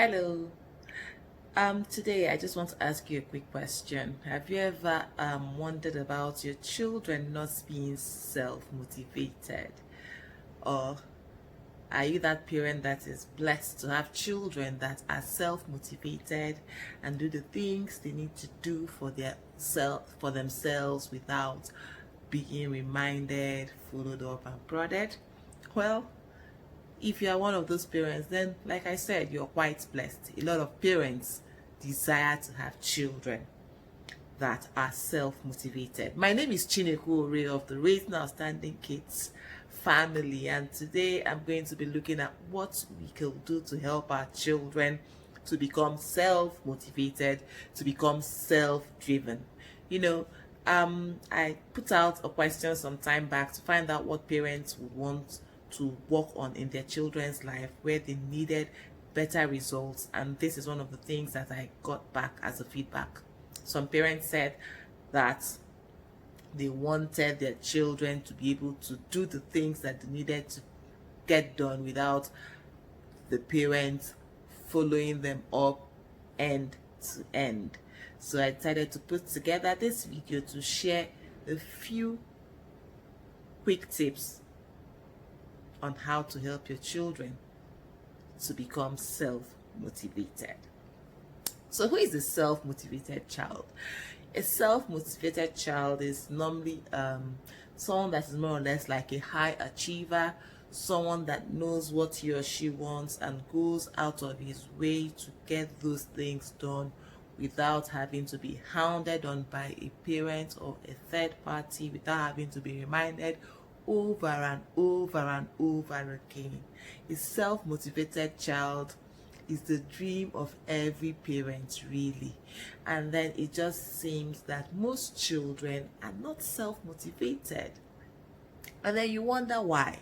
Hello. Today I just want to ask you a quick question. Have you ever wondered about your children not being self-motivated? Or are you that parent that is blessed to have children that are self-motivated and do the things they need to do for themselves without being reminded, followed up, and prodded? Well, if you are one of those parents, then like I said, you're quite blessed. A lot of parents desire to have children that are self-motivated. My name is Chineku Ore of the Raising Outstanding Kids family, and today I'm going to be looking at what we can do to help our children to become self-motivated, to become self-driven. You know, I put out a question some time back to find out what parents would want to work on in their children's life where they needed better results, and this is one of the things that I got back as a feedback. Some parents said that they wanted their children to be able to do the things that they needed to get done without the parents following them up end to end. So I decided to put together this video to share a few quick tips on how to help your children to become self-motivated. So who is a self-motivated child? A self-motivated child is normally someone that is more or less like a high achiever, someone that knows what he or she wants and goes out of his way to get those things done without having to be hounded on by a parent or a third party, without having to be reminded over and over and over again. A self-motivated child is the dream of every parent, really. And then it just seems that most children are not self-motivated. And then you wonder why.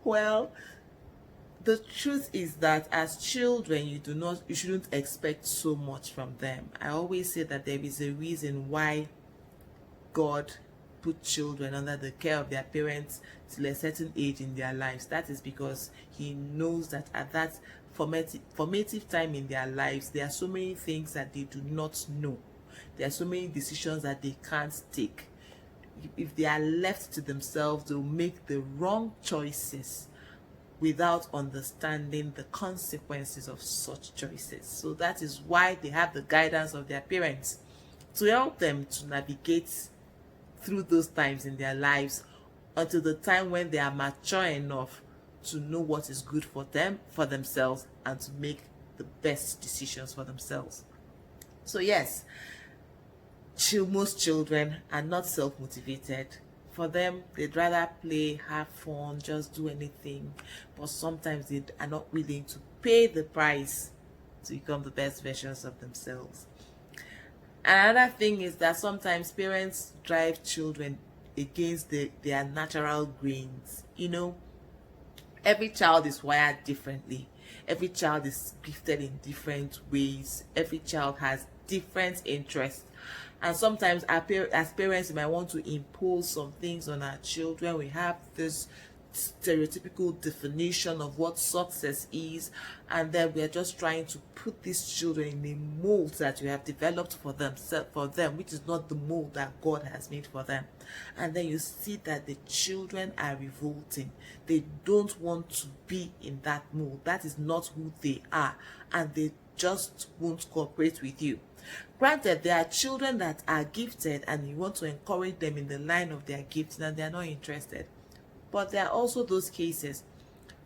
Well, the truth is that as children, you shouldn't expect so much from them. I always say that there is a reason why God put children under the care of their parents till a certain age in their lives. That is because he knows that at that formative time in their lives, there are so many things that they do not know. There are so many decisions that they can't take. If they are left to themselves, they'll make the wrong choices without understanding the consequences of such choices. So that is why they have the guidance of their parents to help them to navigate through those times in their lives until the time when they are mature enough to know what is good for them, for themselves, and to make the best decisions for themselves. So yes, most children are not self-motivated. For them, they'd rather play, have fun, just do anything, but sometimes they are not willing to pay the price to become the best versions of themselves. Another thing is that sometimes parents drive children against their natural grains. Every child is wired differently. Every child is gifted in different ways. Every child has different interests. And sometimes as parents, we might want to impose some things on our children. We have this stereotypical definition of what success is, and then we are just trying to put these children in a mold that we have developed for them, which is not the mold that God has made for them. And then you see that the children are revolting. They don't want to be in that mold. That is not who they are, and they just won't cooperate with you. Granted, there are children that are gifted and you want to encourage them in the line of their gifting and they are not interested. But there are also those cases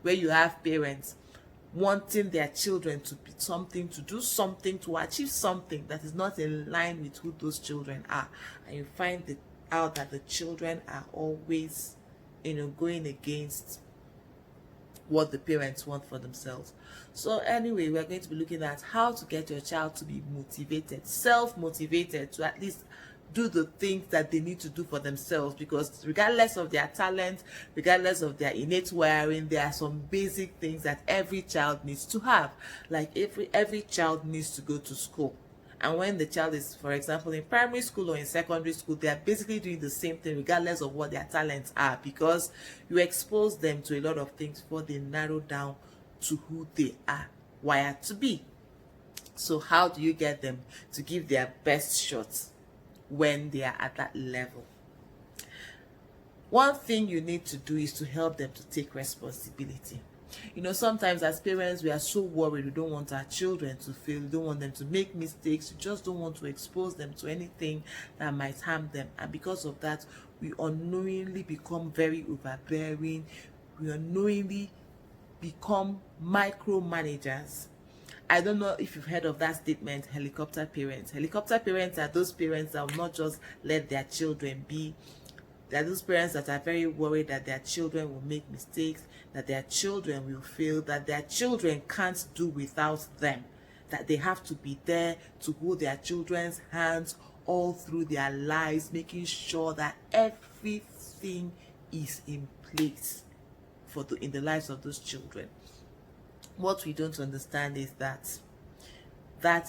where you have parents wanting their children to be something, to do something, to achieve something that is not in line with who those children are. And you find out that the children are always, going against what the parents want for themselves. So anyway, we're going to be looking at how to get your child to be motivated, self-motivated, to at least do the things that they need to do for themselves, because regardless of their talent, regardless of their innate wiring, there are some basic things that every child needs to have. Like every child needs to go to school. And when the child is, for example, in primary school or in secondary school, they are basically doing the same thing regardless of what their talents are, because you expose them to a lot of things before they narrow down to who they are wired to be. So how do you get them to give their best shot when they are at that level? One thing you need to do is to help them to take responsibility. Sometimes as parents, we are so worried. We don't want our children to fail. We don't want them to make mistakes. We just don't want to expose them to anything that might harm them. And because of that, we unknowingly become very overbearing. We unknowingly become micromanagers. I don't know if you've heard of that statement, helicopter parents. Helicopter parents are those parents that will not just let their children be. There are those parents that are very worried that their children will make mistakes, that their children will fail, that their children can't do without them, that they have to be there to hold their children's hands all through their lives, making sure that everything is in place in the lives of those children. What we don't understand is that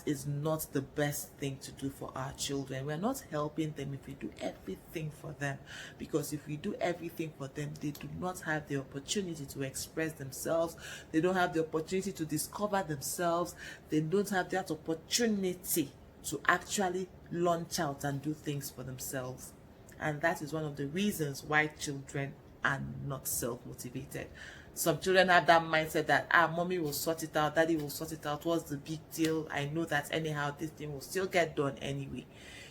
is not the best thing to do for our children. We're not helping them if we do everything for them, because if we do everything for them, they do not have the opportunity to express themselves. They don't have the opportunity to discover themselves. They don't have that opportunity to actually launch out and do things for themselves. And that is one of the reasons why children are not self-motivated. Some children have that mindset that mommy will sort it out, daddy will sort it out, what's the big deal? I know that anyhow this thing will still get done anyway.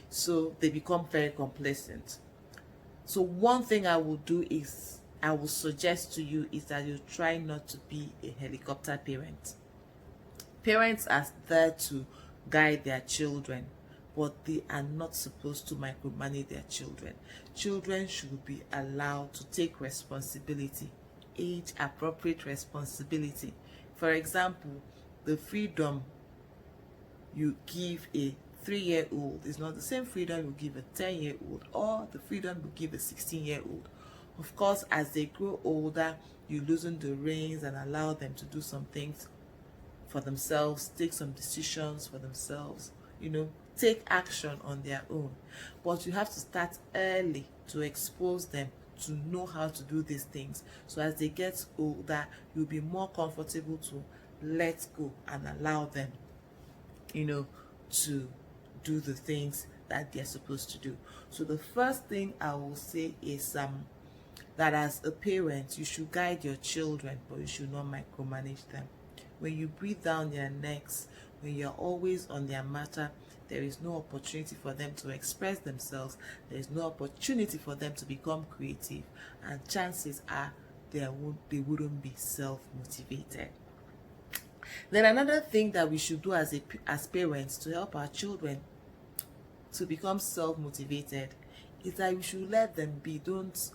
So they become very complacent. So one thing I will do is, I will suggest to you, is that you try not to be a helicopter parent. Parents are there to guide their children, but they are not supposed to micromanage their children. Children should be allowed to take responsibility, age-appropriate responsibility. For example, the freedom you give a 3-year-old is not the same freedom you give a 10-year-old, or the freedom you give a 16-year-old. Of course, as they grow older, you loosen the reins and allow them to do some things for themselves, take some decisions for themselves, take action on their own. But you have to start early to expose them to know how to do these things. So as they get older, you'll be more comfortable to let go and allow them, to do the things that they're supposed to do. So the first thing I will say is that as a parent, you should guide your children, but you should not micromanage them. When you breathe down their necks, when you're always on their matter, there is no opportunity for them to express themselves. There is no opportunity for them to become creative, and chances are they wouldn't be self-motivated. Then another thing that we should do as parents to help our children to become self-motivated is that we should let them be. Don't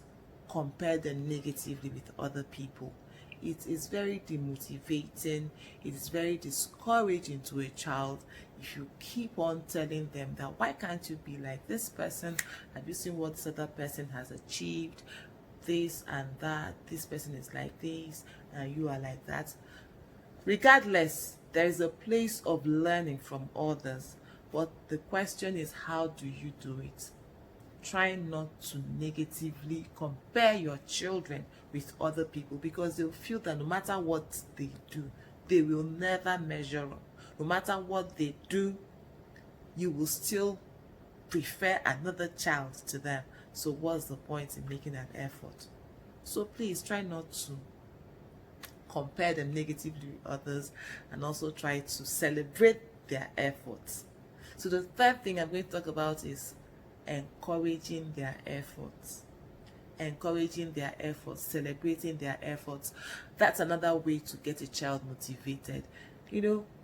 compare them negatively with other people. It is very demotivating. It is very discouraging to a child if you keep on telling them that, why can't you be like this person? Have you seen what this other person has achieved? This and that. This person is like this and you are like that. Regardless, there is a place of learning from others, but the question is, how do you do it? Try not to negatively compare your children with other people, because they'll feel that no matter what they do, they will never measure up. No matter what they do, you will still prefer another child to them. So what's the point in making an effort? So please try not to compare them negatively with others, and also try to celebrate their efforts. So the third thing I'm going to talk about is encouraging their efforts. Encouraging their efforts, celebrating their efforts. That's another way to get a child motivated.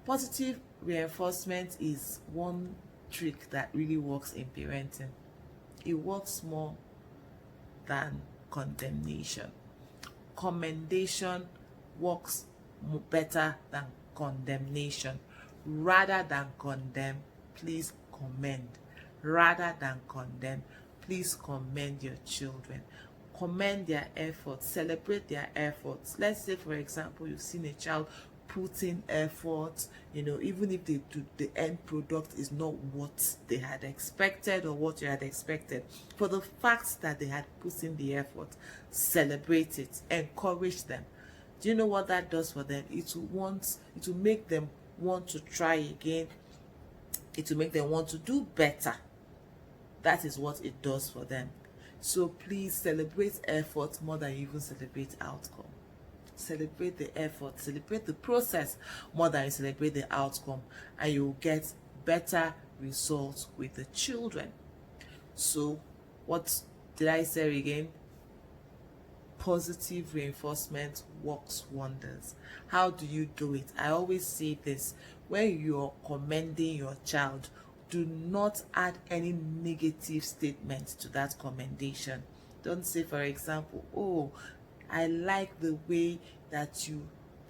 Positive reinforcement is one trick that really works in parenting. It works more than condemnation. Commendation works better than condemnation. Rather than condemn, please commend. Rather than condemn, please commend your children. Commend their efforts, celebrate their efforts. Let's say, for example, you've seen a child put in effort, even if the end product is not what they had expected or what you had expected. For the fact that they had put in the effort, celebrate it, encourage them. Do you know what that does for them? It will make them want to try again. It will make them want to do better. That is what it does for them. So please celebrate effort more than you even celebrate outcome. Celebrate the effort, celebrate the process more than you celebrate the outcome, and you will get better results with the children. So what did I say again? Positive reinforcement works wonders. How do you do it? I always say this: when you're commending your child, do not add any negative statement to that commendation. Don't say, for example, oh, I like the way that you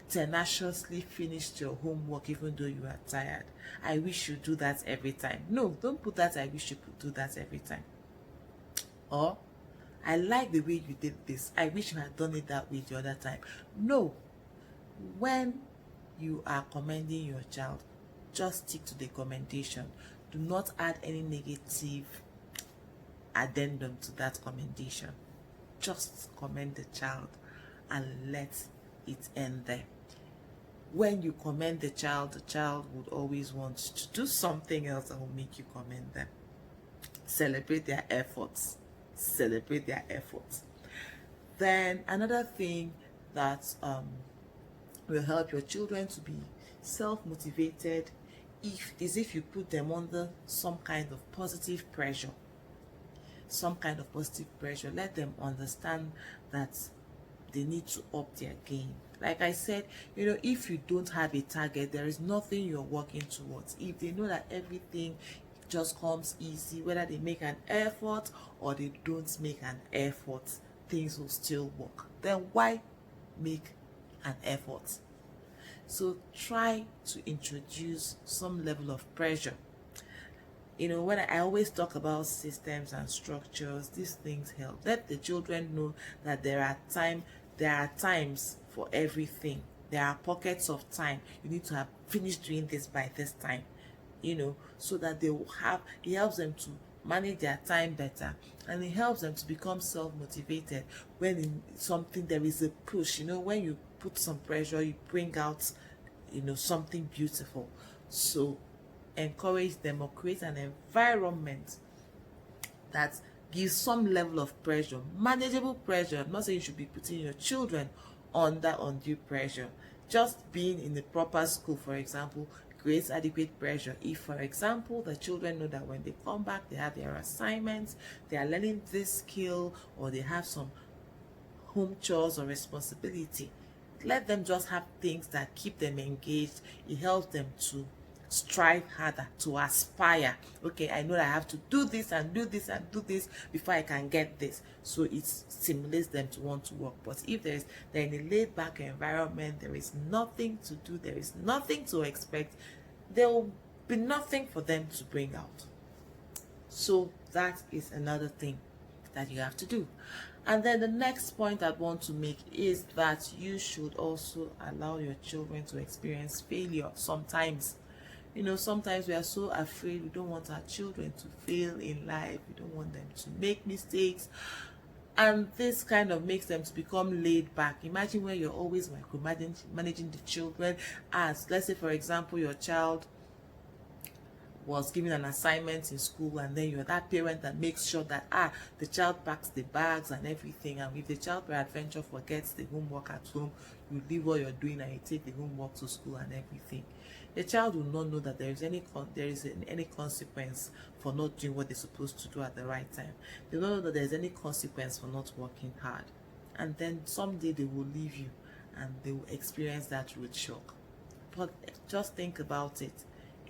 tenaciously finished your homework even though you are tired. I wish you do that every time. No, don't put that I wish you could do that every time. Or, I like the way you did this. I wish you had done it that way the other time. No. When you are commending your child, just stick to the commendation. Do not add any negative addendum to that commendation. Just commend the child and let it end there. When you commend the child would always want to do something else that will make you commend them. Celebrate their efforts. Celebrate their efforts. Then another thing that will help your children to be self-motivated is if you put them under some kind of positive pressure. Some kind of positive pressure. Let them understand that they need to up their game. Like I said, if you don't have a target, there is nothing you're working towards. If they know that everything just comes easy, whether they make an effort or they don't make an effort, things will still work. Then why make an effort? So try to introduce some level of pressure. When I always talk about systems and structures, these things help. Let the children know that there are times for everything. There are pockets of time. You need to have finished doing this by this time. So that they will it helps them to manage their time better, and it helps them to become self-motivated when in something there is a push. When you put some pressure, you bring out something beautiful. So encourage them or create an environment that gives some level of pressure, manageable pressure. I'm not saying you should be putting your children under undue pressure. Just being in the proper school, for example, creates adequate pressure. If, for example, the children know that when they come back, they have their assignments, they are learning this skill, or they have some home chores or responsibility, let them just have things that keep them engaged. It helps them to strive harder, to aspire. Okay, I know that I have to do this and do this and do this before I can get this. So it stimulates them to want to work. But if they're in a laid back environment, there is nothing to do, there is nothing to expect, there will be nothing for them to bring out. So that is another thing that you have to do. And then the next point I want to make is that you should also allow your children to experience failure sometimes. Sometimes we are so afraid. We don't want our children to fail in life. We don't want them to make mistakes. And this kind of makes them to become laid back. Imagine when you're always micromanaging the children. As, let's say, for example, your child was given an assignment in school, and then you're that parent that makes sure that the child packs the bags and everything, and if the child peradventure forgets the homework at home, you leave what you're doing and you take the homework to school and everything. The child will not know that there is any consequence for not doing what they're supposed to do at the right time. They don't know that there is any consequence for not working hard, and then someday they will leave you and they will experience that road shock. But just think about it.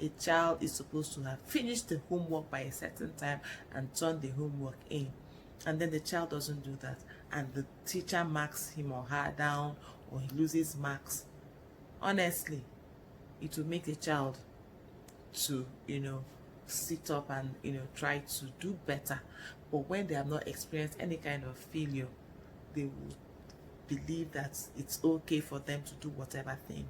A child is supposed to have finished the homework by a certain time and turned the homework in, and then the child doesn't do that, and the teacher marks him or her down, or he loses marks. Honestly, it will make the child to sit up and try to do better. But when they have not experienced any kind of failure, they will believe that it's okay for them to do whatever thing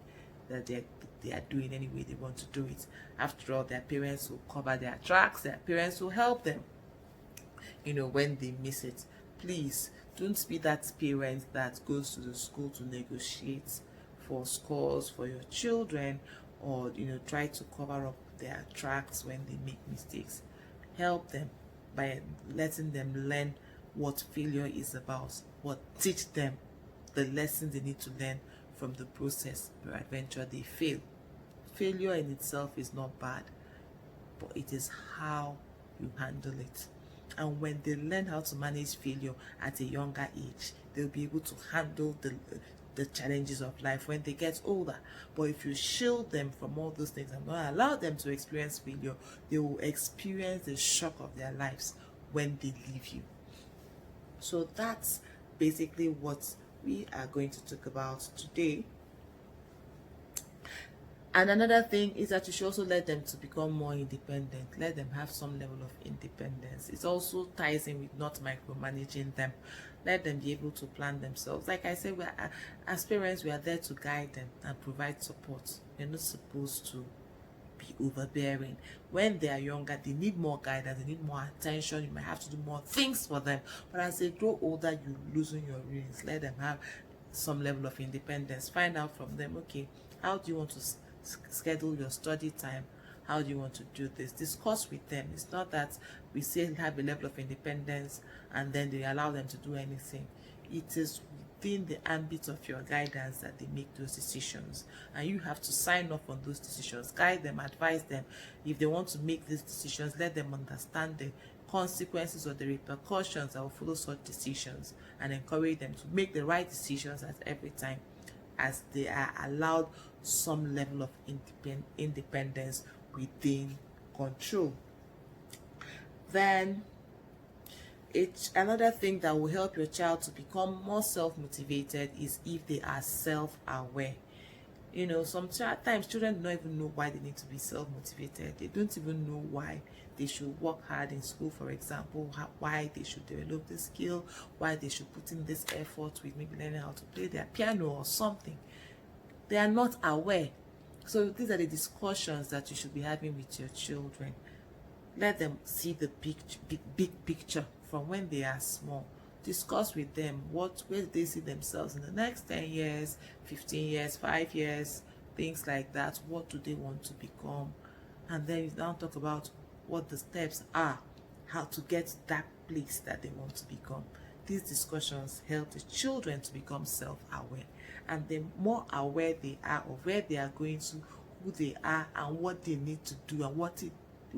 that they are doing any way they want to do it. After all, their parents will cover their tracks, their parents will help them when they miss it. Please don't be that parent that goes to the school to negotiate for scores for your children, or try to cover up their tracks when they make mistakes. Help them by letting them learn what failure is about, what teach them the lessons they need to learn from the process. Peradventure they fail. Failure in itself is not bad, but it is how you handle it. And when they learn how to manage failure at a younger age, they'll be able to handle the challenges of life when they get older. But if you shield them from all those things and not allow them to experience failure, they will experience the shock of their lives when they leave you. So that's basically what we are going to talk about today. And another thing is that you should also let them to become more independent. Let them have some level of independence. It also ties in with not micromanaging them. Let them be able to plan themselves. Like I said, as parents, we are there to guide them and provide support. We're not supposed to be overbearing. When they are younger, they need more guidance, they need more attention. You might have to do more things for them. But as they grow older, you loosen your reins. Let them have some level of independence. Find out from them, okay, how do you want to schedule your study time? How do you want to do this? Discuss with them. It's not that we say have a level of independence and then they allow them to do anything. It is within the ambit of your guidance that they make those decisions, and you have to sign off on those decisions. Guide them, advise them. If they want to make these decisions, let them understand the consequences or the repercussions that will follow such decisions, and encourage them to make the right decisions at every time, as they are allowed some level of independence within control. Then it's another thing that will help your child to become more self-motivated is if they are self-aware. Sometimes children don't even know why they need to be self-motivated. They don't even know why they should work hard in school, for example, why they should develop this skill, why they should put in this effort with maybe learning how to play their piano or something. They are not aware. So these are the discussions that you should be having with your children. Let them see the big picture from when they are small. Discuss with them where they see themselves in the next 10 years, 15 years, 5 years, things like that. What do they want to become? And then you now talk about what the steps are, how to get to that place that they want to become. These discussions help the children to become self-aware. And the more aware they are of where they are going to, who they are, and what they need to do, and what it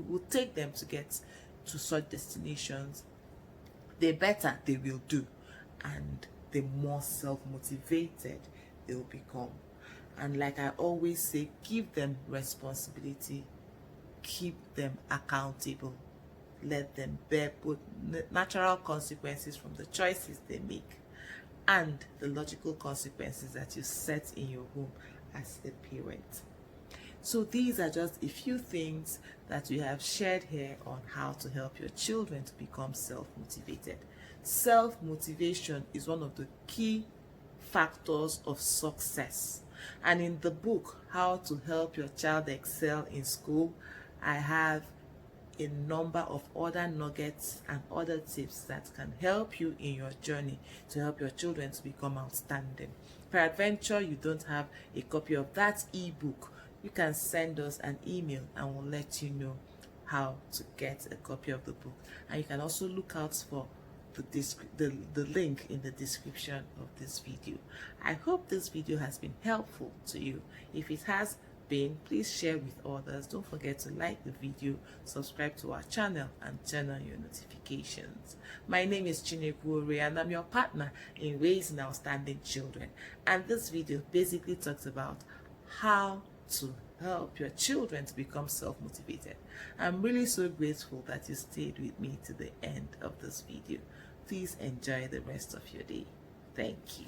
will take them to get to such destinations, the better they will do, and the more self-motivated they will become. And like I always say, give them responsibility, keep them accountable, let them bear both natural consequences from the choices they make and the logical consequences that you set in your home as a parent. So these are just a few things that we have shared here on how to help your children to become self-motivated. Self-motivation is one of the key factors of success. And in the book, How to Help Your Child Excel in School, I have a number of other nuggets and other tips that can help you in your journey to help your children to become outstanding. Peradventure, you don't have a copy of that ebook, you can send us an email and we'll let you know how to get a copy of the book. And you can also look out for the link in the description of this video. I hope this video has been helpful to you. If it has been, please share with others. Don't forget to like the video, subscribe to our channel, and turn on your notifications. My name is Chinegwu, and I'm your partner in raising outstanding children. And this video basically talks about how to help your children to become self-motivated. I'm really so grateful that you stayed with me to the end of this video. Please enjoy the rest of your day. Thank you.